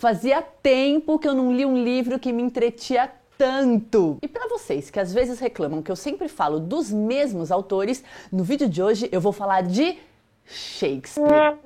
Fazia tempo que eu não li um livro que me entretia tanto. E para vocês que às vezes reclamam que eu sempre falo dos mesmos autores, no vídeo de hoje eu vou falar de Shakespeare.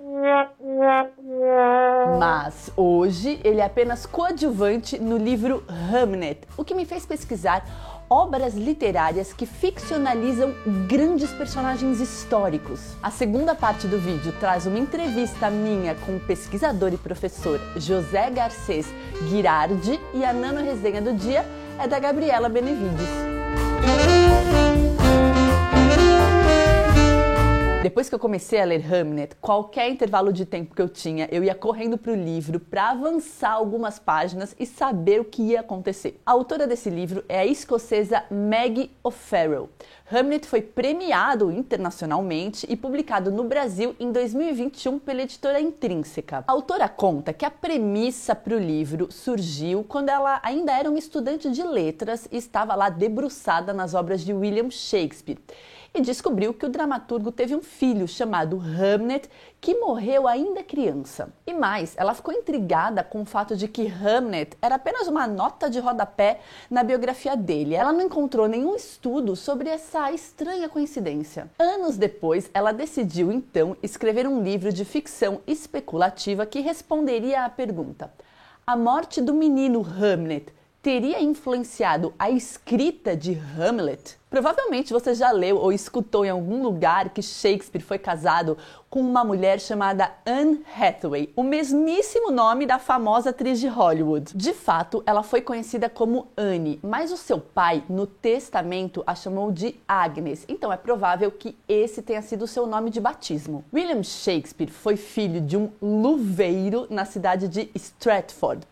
Mas hoje ele é apenas coadjuvante no livro Hamlet, o que me fez pesquisar obras literárias que ficcionalizam grandes personagens históricos. A segunda parte do vídeo traz uma entrevista minha com o pesquisador e professor José Garcês Girardi e a nano resenha do dia é da Gabriela Benevides. Depois que eu comecei a ler Hamlet, qualquer intervalo de tempo que eu tinha, eu ia correndo para o livro para avançar algumas páginas e saber o que ia acontecer. A autora desse livro é a escocesa Meg O'Farrell. Hamlet foi premiado internacionalmente e publicado no Brasil em 2021 pela editora Intrínseca. A autora conta que a premissa para o livro surgiu quando ela ainda era uma estudante de letras e estava lá debruçada nas obras de William Shakespeare. E descobriu que o dramaturgo teve um filho chamado Hamlet que morreu ainda criança. E mais, ela ficou intrigada com o fato de que Hamlet era apenas uma nota de rodapé na biografia dele. Ela não encontrou nenhum estudo sobre essa estranha coincidência. Anos depois, ela decidiu então escrever um livro de ficção especulativa que responderia à pergunta: a morte do menino Hamlet teria influenciado a escrita de Hamlet? Provavelmente você já leu ou escutou em algum lugar que Shakespeare foi casado com uma mulher chamada Anne Hathaway, o mesmíssimo nome da famosa atriz de Hollywood. De fato, ela foi conhecida como Anne, mas o seu pai, no testamento, a chamou de Agnes, então é provável que esse tenha sido o seu nome de batismo. William Shakespeare foi filho de um luveiro na cidade de Stratford.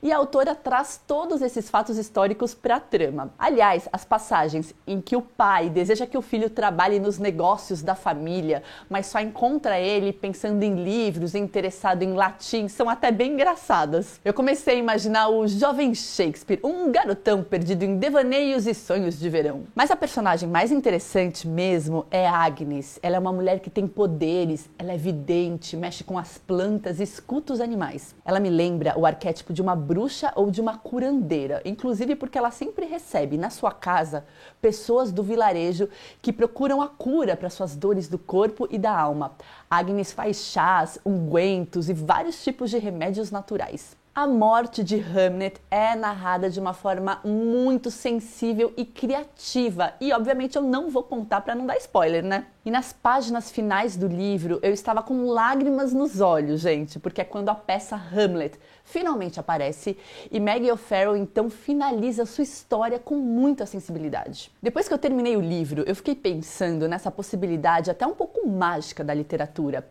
E a autora traz todos esses fatos históricos para a trama. Aliás, as passagens em que o pai deseja que o filho trabalhe nos negócios da família, mas só encontra ele pensando em livros e interessado em latim, são até bem engraçadas. Eu comecei a imaginar o jovem Shakespeare, um garotão perdido em devaneios e sonhos de verão. Mas a personagem mais interessante mesmo é Agnes. Ela é uma mulher que tem poderes, ela é vidente, mexe com as plantas e escuta os animais. Ela me lembra o arquétipo de uma bruxa ou de uma curandeira, inclusive porque ela sempre recebe na sua casa pessoas do vilarejo que procuram a cura para suas dores do corpo e da alma. Agnes faz chás, ungüentos e vários tipos de remédios naturais. A morte de Hamlet é narrada de uma forma muito sensível e criativa. E, obviamente, eu não vou contar para não dar spoiler, né? E nas páginas finais do livro, eu estava com lágrimas nos olhos, gente, porque é quando a peça Hamlet finalmente aparece e Meg O'Farrell, então, finaliza sua história com muita sensibilidade. Depois que eu terminei o livro, eu fiquei pensando nessa possibilidade até um pouco mágica da literatura,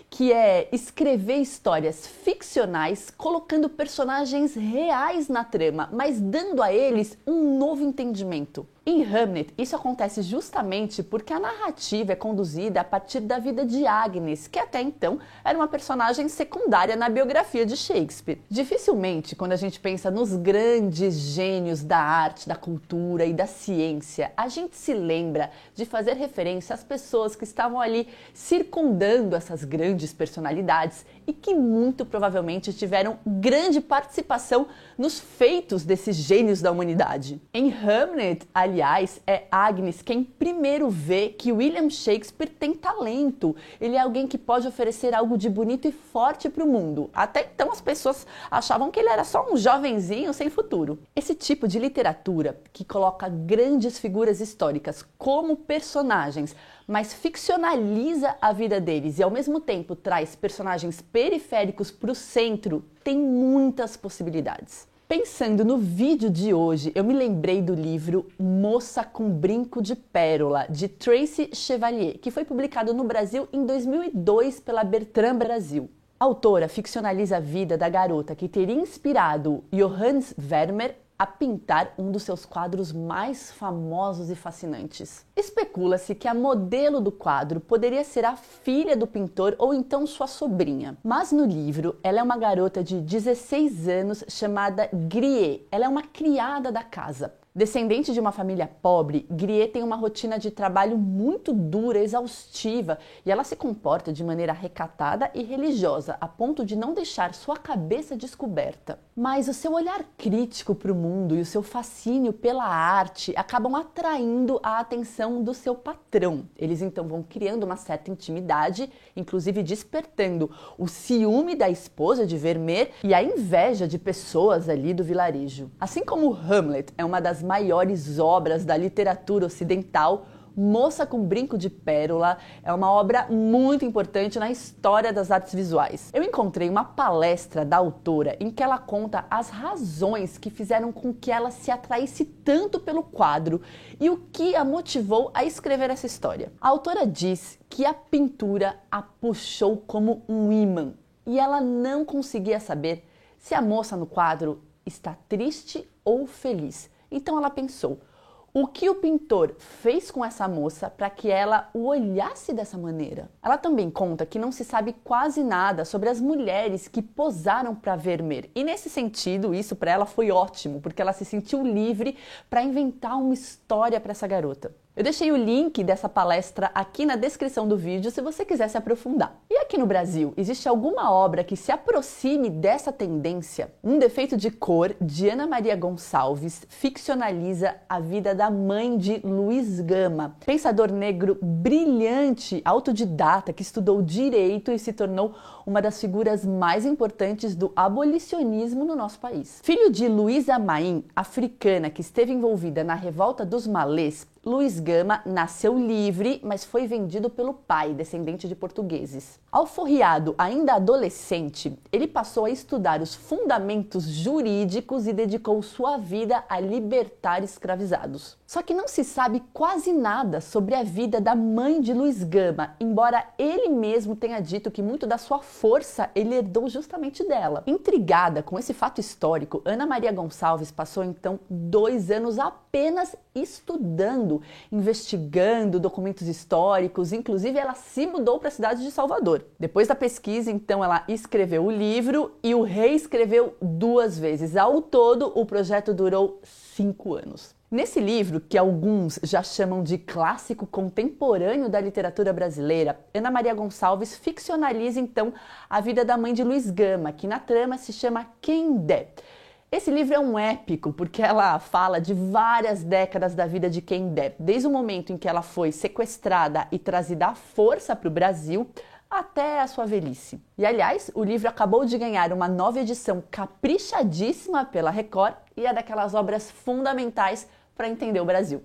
que é escrever histórias ficcionais colocando personagens reais na trama, mas dando a eles um novo entendimento. Em Hamlet, isso acontece justamente porque a narrativa é conduzida a partir da vida de Agnes, que até então era uma personagem secundária na biografia de Shakespeare. Dificilmente, quando a gente pensa nos grandes gênios da arte, da cultura e da ciência, a gente se lembra de fazer referência às pessoas que estavam ali circundando essas grandes personalidades e que muito provavelmente tiveram grande participação nos feitos desses gênios da humanidade. Em Hamlet, aliás, é Agnes quem primeiro vê que William Shakespeare tem talento. Ele é alguém que pode oferecer algo de bonito e forte para o mundo. Até então as pessoas achavam que ele era só um jovenzinho sem futuro. Esse tipo de literatura que coloca grandes figuras históricas como personagens, mas ficcionaliza a vida deles e ao mesmo tempo traz personagens periféricos para o centro, tem muitas possibilidades. Pensando no vídeo de hoje, eu me lembrei do livro Moça com Brinco de Pérola, de Tracy Chevalier, que foi publicado no Brasil em 2002 pela Bertrand Brasil. A autora ficcionaliza a vida da garota que teria inspirado Johannes Vermeer a pintar um dos seus quadros mais famosos e fascinantes. Especula-se que a modelo do quadro poderia ser a filha do pintor ou então sua sobrinha. Mas no livro, ela é uma garota de 16 anos chamada Griet. Ela é uma criada da casa. Descendente de uma família pobre, Griet tem uma rotina de trabalho muito dura, exaustiva, e ela se comporta de maneira recatada e religiosa, a ponto de não deixar sua cabeça descoberta. Mas o seu olhar crítico para o mundo e o seu fascínio pela arte acabam atraindo a atenção do seu patrão. Eles então vão criando uma certa intimidade, inclusive despertando o ciúme da esposa de Vermeer e a inveja de pessoas ali do vilarejo. Assim como Hamlet é uma das maiores obras da literatura ocidental, Moça com Brinco de Pérola é uma obra muito importante na história das artes visuais. Eu encontrei uma palestra da autora em que ela conta as razões que fizeram com que ela se atraísse tanto pelo quadro e o que a motivou a escrever essa história. A autora diz que a pintura a puxou como um ímã e ela não conseguia saber se a moça no quadro está triste ou feliz. Então ela pensou: o que o pintor fez com essa moça para que ela o olhasse dessa maneira? Ela também conta que não se sabe quase nada sobre as mulheres que posaram para Vermeer. E nesse sentido, isso para ela foi ótimo, porque ela se sentiu livre para inventar uma história para essa garota. Eu deixei o link dessa palestra aqui na descrição do vídeo se você quiser se aprofundar. E aqui no Brasil, existe alguma obra que se aproxime dessa tendência? Um Defeito de Cor, de Ana Maria Gonçalves, ficcionaliza a vida da mãe de Luiz Gama, pensador negro brilhante, autodidata, que estudou direito e se tornou uma das figuras mais importantes do abolicionismo no nosso país. Filho de Luísa Maim, africana que esteve envolvida na revolta dos Malês, Luiz Gama nasceu livre, mas foi vendido pelo pai, descendente de portugueses. Alforriado ainda adolescente, ele passou a estudar os fundamentos jurídicos e dedicou sua vida a libertar escravizados. Só que não se sabe quase nada sobre a vida da mãe de Luiz Gama, embora ele mesmo tenha dito que muito da sua força ele herdou justamente dela. Intrigada com esse fato histórico, Ana Maria Gonçalves passou então 2 anos apenas estudando, investigando documentos históricos, inclusive ela se mudou para a cidade de Salvador. Depois da pesquisa, então, ela escreveu o livro e o reescreveu 2 vezes. Ao todo, o projeto durou 5 anos. Nesse livro, que alguns já chamam de clássico contemporâneo da literatura brasileira, Ana Maria Gonçalves ficcionaliza, então, a vida da mãe de Luiz Gama, que na trama se chama Kendé. Esse livro é um épico porque ela fala de várias décadas da vida de Kendé, desde o momento em que ela foi sequestrada e trazida à força para o Brasil até a sua velhice. E aliás, o livro acabou de ganhar uma nova edição caprichadíssima pela Record e é daquelas obras fundamentais para entender o Brasil.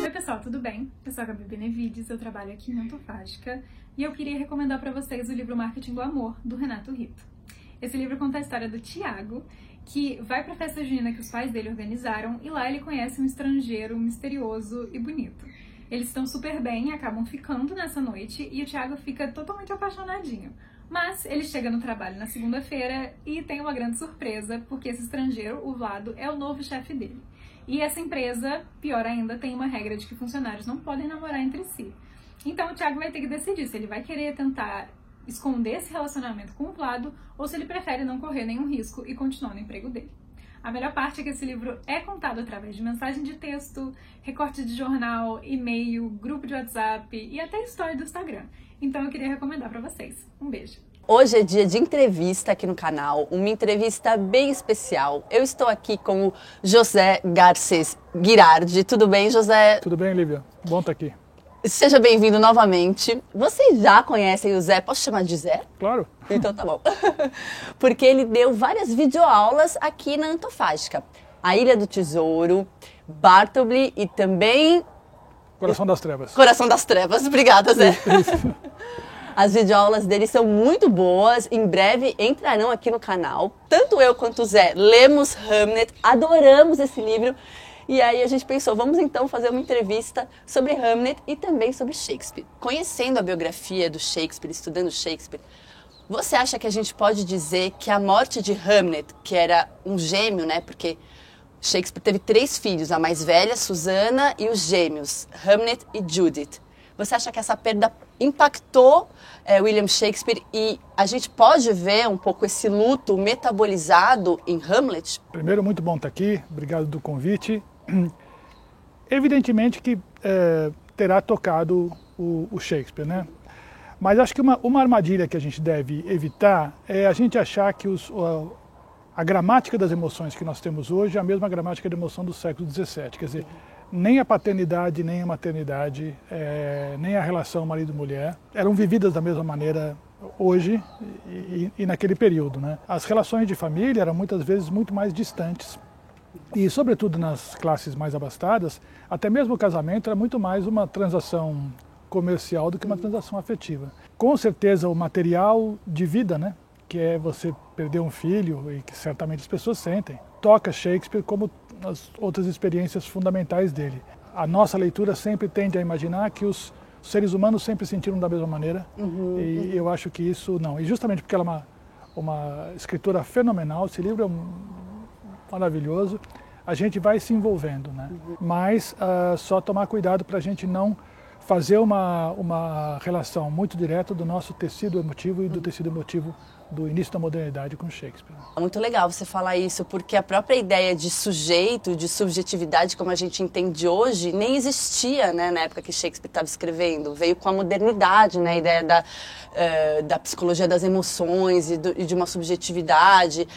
Oi pessoal, tudo bem? Eu sou a Gabi Benevides, eu trabalho aqui em Antofágica e eu queria recomendar para vocês o livro Marketing do Amor, do Renato Rito. Esse livro conta a história do Tiago, que vai para a festa junina que os pais dele organizaram e lá ele conhece um estrangeiro misterioso e bonito. Eles estão super bem e acabam ficando nessa noite e o Tiago fica totalmente apaixonadinho. Mas ele chega no trabalho na segunda-feira e tem uma grande surpresa, porque esse estrangeiro, o Vlado, é o novo chefe dele. E essa empresa, pior ainda, tem uma regra de que funcionários não podem namorar entre si. Então o Tiago vai ter que decidir se ele vai querer tentar esconder esse relacionamento com o Vlado ou se ele prefere não correr nenhum risco e continuar no emprego dele. A melhor parte é que esse livro é contado através de mensagem de texto, recorte de jornal, e-mail, grupo de WhatsApp e até história do Instagram. Então eu queria recomendar para vocês. Um beijo! Hoje é dia de entrevista aqui no canal, uma entrevista bem especial. Eu estou aqui com o José Garcês Girardi. Tudo bem, José? Tudo bem, Lívia? Bom estar aqui. Seja bem-vindo novamente. Vocês já conhecem o Zé? Posso chamar de Zé? Claro. Então tá bom. Porque ele deu várias videoaulas aqui na Antofágica. A Ilha do Tesouro, Bartleby e também... Coração das Trevas. Coração das Trevas. Obrigada, Zé. Isso. As videoaulas dele são muito boas, em breve entrarão aqui no canal. Tanto eu quanto o Zé lemos Hamlet, adoramos esse livro. E aí a gente pensou, vamos então fazer uma entrevista sobre Hamlet e também sobre Shakespeare. Conhecendo a biografia do Shakespeare, estudando Shakespeare, você acha que a gente pode dizer que a morte de Hamlet, que era um gêmeo, né? Porque Shakespeare teve 3 filhos, a mais velha, Susana, e os gêmeos, Hamlet e Judith. Você acha que essa perda impactou William Shakespeare e a gente pode ver um pouco esse luto metabolizado em Hamlet? Primeiro, muito bom estar aqui, obrigado do convite. Evidentemente que terá tocado o Shakespeare, né? Mas acho que uma armadilha que a gente deve evitar é a gente achar que a gramática das emoções que nós temos hoje é a mesma gramática da emoção do século XVII. Quer dizer, nem a paternidade, nem a maternidade, nem a relação marido-mulher eram vividas da mesma maneira hoje e naquele período, né? As relações de família eram muitas vezes muito mais distantes. E, sobretudo nas classes mais abastadas, até mesmo o casamento era muito mais uma transação comercial do que uma transação afetiva. Com certeza o material de vida, né, que é você perder um filho e que certamente as pessoas sentem, toca Shakespeare como as outras experiências fundamentais dele. A nossa leitura sempre tende a imaginar que os seres humanos sempre sentiram da mesma maneira e eu acho que isso não. E justamente porque ela é uma escritora fenomenal, esse livro é maravilhoso, a gente vai se envolvendo, né? Mas só tomar cuidado para a gente não fazer uma relação muito direta do nosso tecido emotivo e do tecido emotivo do início da modernidade com Shakespeare. É muito legal você falar isso, porque a própria ideia de sujeito, de subjetividade, como a gente entende hoje, nem existia, né, na época que Shakespeare estava escrevendo. Veio com a modernidade, né, a ideia da psicologia das emoções e de uma subjetividade.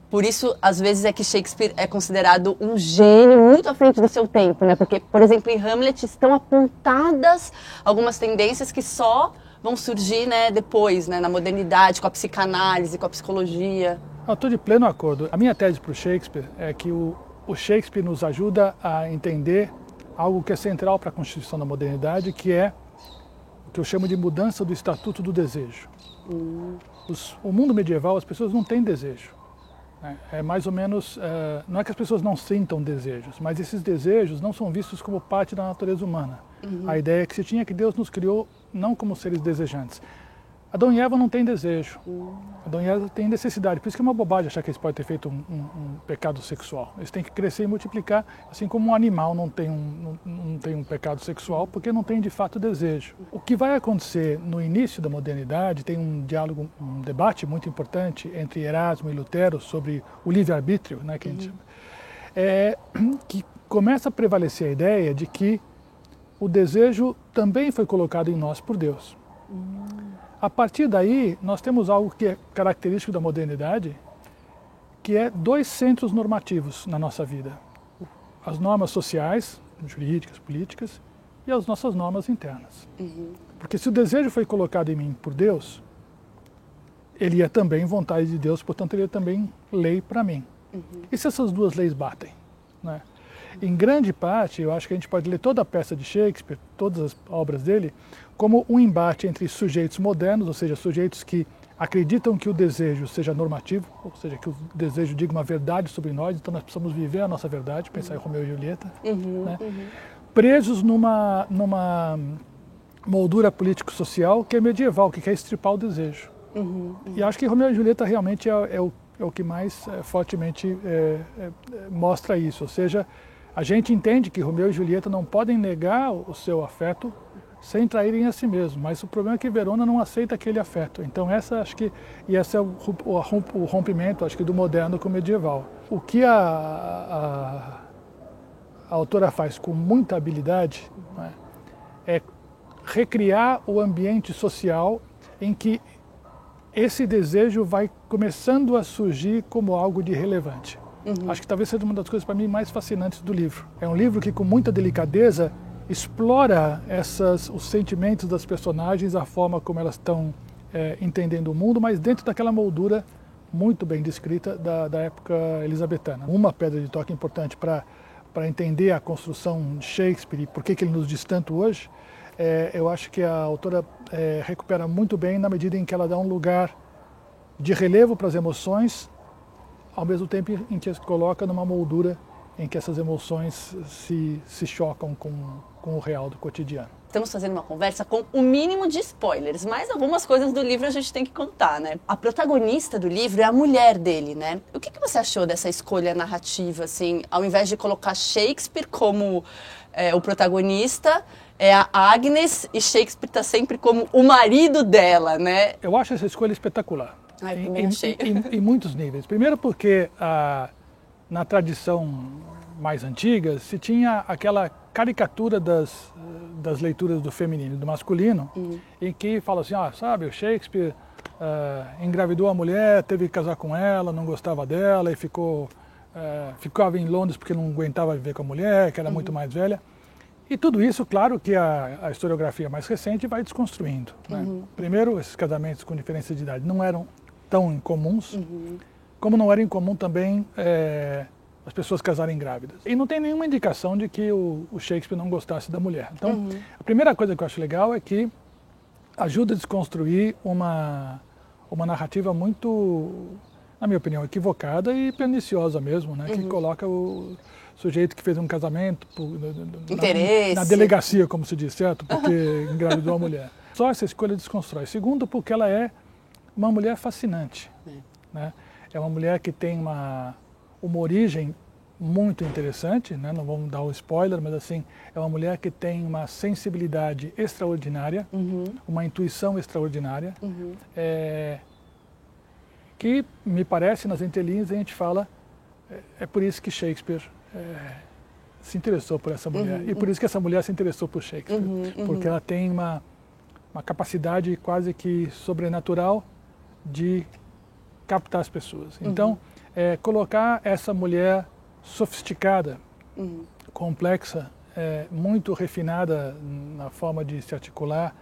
Por isso, às vezes, é que Shakespeare é considerado um gênio muito à frente do seu tempo, né? Porque, por exemplo, em Hamlet estão apontadas algumas tendências que só vão surgir, né, depois, né, na modernidade, com a psicanálise, com a psicologia. Eu estou de pleno acordo. A minha tese para o Shakespeare é que o Shakespeare nos ajuda a entender algo que é central para a constituição da modernidade, que é o que eu chamo de mudança do estatuto do desejo. O mundo medieval, as pessoas não têm desejo. É mais ou menos, não é que as pessoas não sintam desejos, mas esses desejos não são vistos como parte da natureza humana. A ideia é que se tinha que Deus nos criou não como seres desejantes. Adão e Eva não têm desejo, Adão e Eva têm necessidade, por isso que é uma bobagem achar que eles podem ter feito um pecado sexual. Eles têm que crescer e multiplicar, assim como um animal não tem um pecado sexual, porque não tem de fato desejo. O que vai acontecer no início da modernidade, tem um diálogo, um debate muito importante entre Erasmo e Lutero sobre o livre-arbítrio, né, que a gente chama, que começa a prevalecer a ideia de que o desejo também foi colocado em nós por Deus. A partir daí, nós temos algo que é característico da modernidade, que é dois centros normativos na nossa vida. As normas sociais, jurídicas, políticas, e as nossas normas internas. Porque se o desejo foi colocado em mim por Deus, ele é também vontade de Deus, portanto ele é também lei para mim. E se essas duas leis batem, né? Em grande parte, eu acho que a gente pode ler toda a peça de Shakespeare, todas as obras dele, como um embate entre sujeitos modernos, ou seja, sujeitos que acreditam que o desejo seja normativo, ou seja, que o desejo diga uma verdade sobre nós, então nós precisamos viver a nossa verdade, pensar em Romeu e Julieta, né? Presos numa moldura político-social que é medieval, que quer estripar o desejo. E acho que Romeu e Julieta realmente é o que mais fortemente mostra isso, ou seja, a gente entende que Romeu e Julieta não podem negar o seu afeto sem traírem a si mesmo, mas o problema é que Verona não aceita aquele afeto. Então esse é o rompimento, acho que, do moderno com o medieval. O que a autora faz com muita habilidade, né, é recriar o ambiente social em que esse desejo vai começando a surgir como algo de relevante. Acho que talvez seja uma das coisas para mim mais fascinantes do livro. É um livro que com muita delicadeza explora os sentimentos das personagens, a forma como elas estão entendendo o mundo, mas dentro daquela moldura muito bem descrita da época elisabetana. Uma pedra de toque importante para entender a construção de Shakespeare e por que ele nos diz tanto hoje, eu acho que a autora recupera muito bem na medida em que ela dá um lugar de relevo para as emoções, ao mesmo tempo em que as coloca numa moldura em que essas emoções se chocam com o real do cotidiano. Estamos fazendo uma conversa com o mínimo de spoilers, mas algumas coisas do livro a gente tem que contar, né? A protagonista do livro é a mulher dele, né? O que você achou dessa escolha narrativa, assim, ao invés de colocar Shakespeare como o protagonista, é a Agnes e Shakespeare está sempre como o marido dela, né? Eu acho essa escolha espetacular. Ai, também achei. Em muitos níveis. Primeiro porque na tradição mais antiga se tinha aquela caricatura das leituras do feminino e do masculino, em que fala assim, sabe, o Shakespeare engravidou a mulher, teve que casar com ela, não gostava dela e ficava em Londres porque não aguentava viver com a mulher, que era muito mais velha. E tudo isso, claro que a historiografia mais recente vai desconstruindo. Né? Primeiro, esses casamentos com diferença de idade não eram tão incomuns, como não era incomum também as pessoas casarem grávidas. E não tem nenhuma indicação de que o Shakespeare não gostasse da mulher. Então, a primeira coisa que eu acho legal é que ajuda a desconstruir uma narrativa muito, na minha opinião, equivocada e perniciosa mesmo, né? Que coloca o sujeito que fez um casamento na delegacia, como se diz, certo? Porque engravidou a mulher. Só essa escolha desconstrói. Segundo, porque ela é uma mulher fascinante. Né? É uma mulher que tem uma origem muito interessante, né? Não vamos dar o spoiler, mas assim, é uma mulher que tem uma sensibilidade extraordinária, uma intuição extraordinária, que me parece, nas entrelinhas, a gente fala, é por isso que Shakespeare se interessou por essa mulher, e por isso que essa mulher se interessou por Shakespeare, porque ela tem uma capacidade quase que sobrenatural de captar as pessoas. Então, colocar essa mulher sofisticada, complexa, muito refinada na forma de se articular,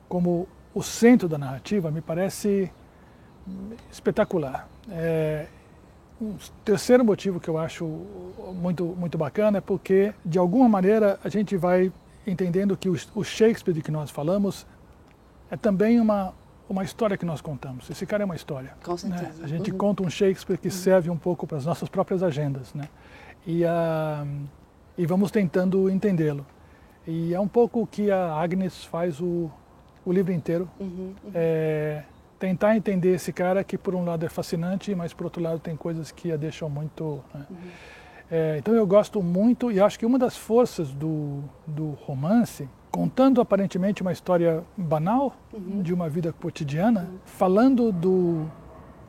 como o centro da narrativa, me parece espetacular. Um terceiro motivo que eu acho muito bacana é porque, de alguma maneira, a gente vai entendendo que o Shakespeare de que nós falamos é também uma história que nós contamos. Esse cara é uma história. Com certeza. Né? A gente conta um Shakespeare que serve um pouco para as nossas próprias agendas. Né? E vamos tentando entendê-lo. E é um pouco o que a Agnes faz o livro inteiro. Tentar entender esse cara que, por um lado, é fascinante, mas, por outro lado, tem coisas que a deixam muito... Né? Então, eu gosto muito, e acho que uma das forças do romance, contando aparentemente uma história banal, de uma vida cotidiana, falando do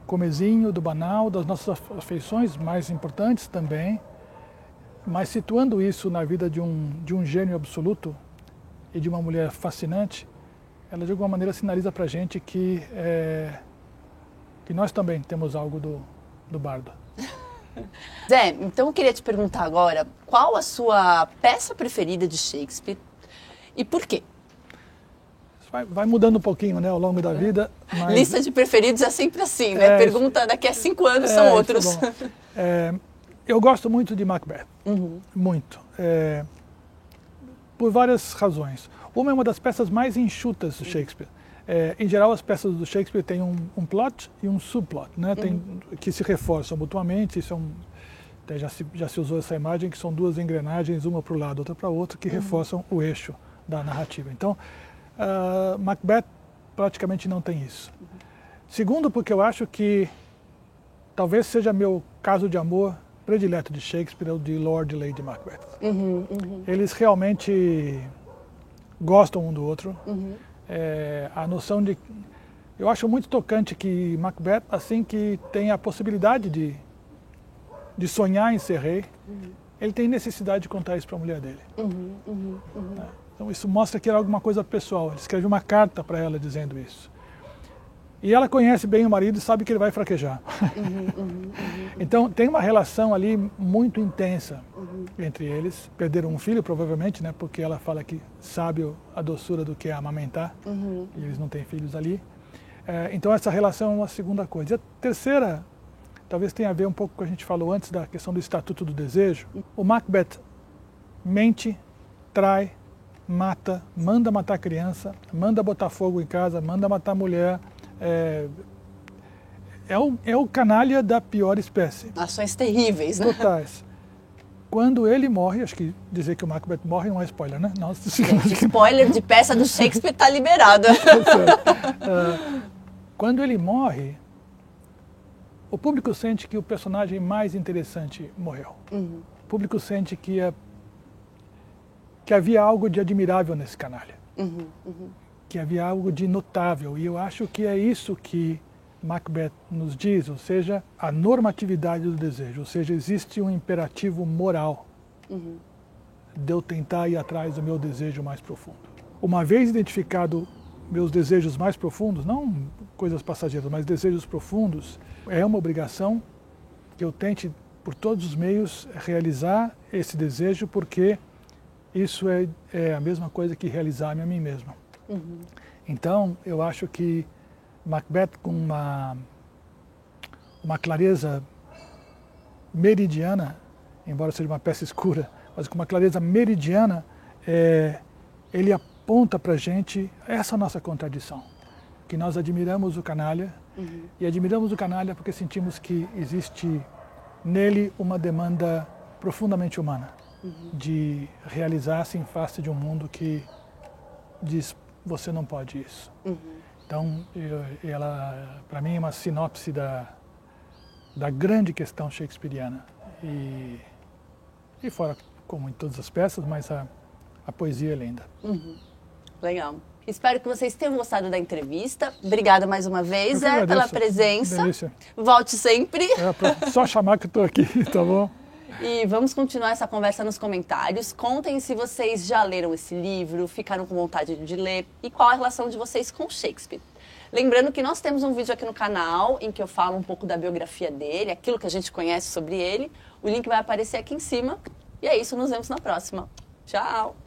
comezinho, do banal, das nossas afeições mais importantes também, mas situando isso na vida de um gênio absoluto e de uma mulher fascinante, ela de alguma maneira sinaliza para a gente que nós também temos algo do bardo. Zé, então eu queria te perguntar agora, qual a sua peça preferida de Shakespeare e por quê? Vai mudando um pouquinho, né, ao longo da vida. Mas... Lista de preferidos é sempre assim, né? Pergunta daqui a 5 anos são outros. Eu gosto muito de Macbeth, muito, por várias razões. Uma das peças mais enxutas do Shakespeare. Em geral, as peças do Shakespeare têm um plot e um subplot, né? Que se reforçam mutuamente. Isso já se usou essa imagem, que são duas engrenagens, uma para o lado, outra para o outro, que reforçam o eixo da narrativa. Então, Macbeth praticamente não tem isso. Segundo, porque eu acho que talvez seja meu caso de amor predileto de Shakespeare, é o de Lord e Lady Macbeth. Eles realmente gostam um do outro. A noção de... Eu acho muito tocante que Macbeth, assim que tem a possibilidade de sonhar em ser rei, ele tem necessidade de contar isso para a mulher dele. Então isso mostra que era alguma coisa pessoal. Ele escreve uma carta para ela dizendo isso. E ela conhece bem o marido e sabe que ele vai fraquejar. Então tem uma relação ali muito intensa entre eles. Perderam um filho, provavelmente, né? Porque ela fala que sabe a doçura do que é amamentar. E eles não têm filhos ali. Então essa relação é uma segunda coisa. E a terceira, talvez tenha a ver um pouco com o que a gente falou antes da questão do Estatuto do Desejo. O Macbeth mente, trai, mata, manda matar criança, manda botar fogo em casa, manda matar mulher. É o canalha da pior espécie. Ações terríveis, né? Totais. Quando ele morre, acho que dizer que o Macbeth morre não é spoiler, né? Nossa, spoiler de peça do Shakespeare está liberado. Quando ele morre, o público sente que o personagem mais interessante morreu. O público sente que que havia algo de admirável nesse canalha. Que havia algo de notável. E eu acho que é isso que Macbeth nos diz, ou seja, a normatividade do desejo. Ou seja, existe um imperativo moral de eu tentar ir atrás do meu desejo mais profundo. Uma vez identificado meus desejos mais profundos, não coisas passageiras, mas desejos profundos, é uma obrigação que eu tente, por todos os meios, realizar esse desejo, porque isso é a mesma coisa que realizar-me a mim mesmo. Então, eu acho que Macbeth, com uma clareza meridiana, embora seja uma peça escura, mas com uma clareza meridiana, ele aponta para a gente essa nossa contradição, que nós admiramos o canalha, e admiramos o canalha porque sentimos que existe nele uma demanda profundamente humana, de realizar-se em face de um mundo que diz, você não pode isso. Então, ela, para mim, é uma sinopse da grande questão shakespeariana. E fora, como em todas as peças, mas a poesia é linda. Legal. Espero que vocês tenham gostado da entrevista. Obrigada mais uma vez, pela presença. Delícia. Volte sempre. Só chamar que eu estou aqui, tá bom? E vamos continuar essa conversa nos comentários. Contem se vocês já leram esse livro, ficaram com vontade de ler e qual a relação de vocês com Shakespeare. Lembrando que nós temos um vídeo aqui no canal em que eu falo um pouco da biografia dele, aquilo que a gente conhece sobre ele. O link vai aparecer aqui em cima. E é isso, nos vemos na próxima. Tchau!